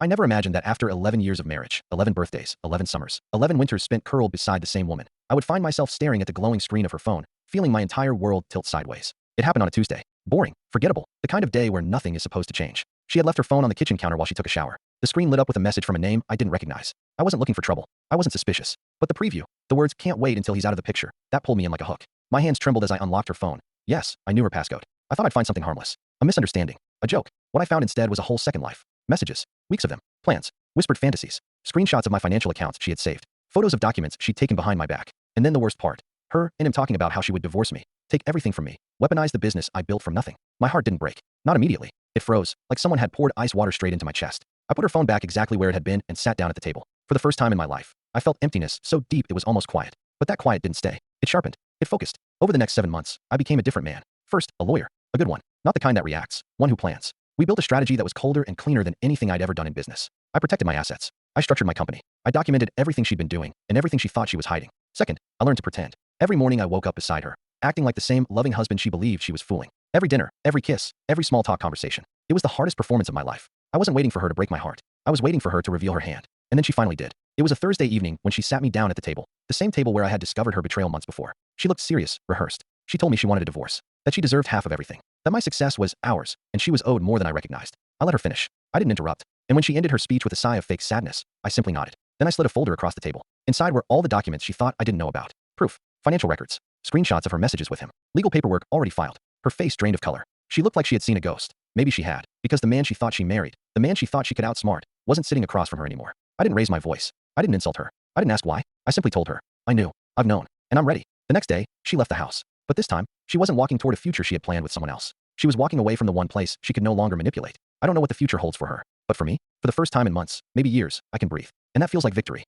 I never imagined that after 11 years of marriage, 11 birthdays, 11 summers, 11 winters spent curled beside the same woman, I would find myself staring at the glowing screen of her phone, feeling my entire world tilt sideways. It happened on a Tuesday. Boring, forgettable, the kind of day where nothing is supposed to change. She had left her phone on the kitchen counter while she took a shower. The screen lit up with a message from a name I didn't recognize. I wasn't looking for trouble. I wasn't suspicious. But the preview, the words "can't wait until he's out of the picture," that pulled me in like a hook. My hands trembled as I unlocked her phone. Yes, I knew her passcode. I thought I'd find something harmless. A misunderstanding. A joke. What I found instead was a whole second life. Messages. Weeks of them. Plans. Whispered fantasies. Screenshots of my financial accounts she had saved. Photos of documents she'd taken behind my back. And then the worst part. Her and him talking about how she would divorce me. Take everything from me. Weaponize the business I built from nothing. My heart didn't break. Not immediately. It froze, like someone had poured ice water straight into my chest. I put her phone back exactly where it had been and sat down at the table. For the first time in my life, I felt emptiness so deep it was almost quiet. But that quiet didn't stay. It sharpened. It focused. Over the next 7 months, I became a different man. First, a lawyer. A good one. Not the kind that reacts. One who plans. We built a strategy that was colder and cleaner than anything I'd ever done in business. I protected my assets. I structured my company. I documented everything she'd been doing and everything she thought she was hiding. Second, I learned to pretend. Every morning I woke up beside her, acting like the same loving husband she believed she was fooling. Every dinner, every kiss, every small talk conversation. It was the hardest performance of my life. I wasn't waiting for her to break my heart. I was waiting for her to reveal her hand. And then she finally did. It was a Thursday evening when she sat me down at the table. The same table where I had discovered her betrayal months before. She looked serious, rehearsed. She told me she wanted a divorce. That she deserved half of everything. That my success was ours, and she was owed more than I recognized. I let her finish. I didn't interrupt. And when she ended her speech with a sigh of fake sadness, I simply nodded. Then I slid a folder across the table. Inside were all the documents she thought I didn't know about. Proof. Financial records. Screenshots of her messages with him. Legal paperwork already filed. Her face drained of color. She looked like she had seen a ghost. Maybe she had, because the man she thought she married, the man she thought she could outsmart, wasn't sitting across from her anymore. I didn't raise my voice. I didn't insult her. I didn't ask why. I simply told her. I knew. I've known. And I'm ready. The next day, she left the house. But this time, she wasn't walking toward a future she had planned with someone else. She was walking away from the one place she could no longer manipulate. I don't know what the future holds for her. But for me, for the first time in months, maybe years, I can breathe. And that feels like victory.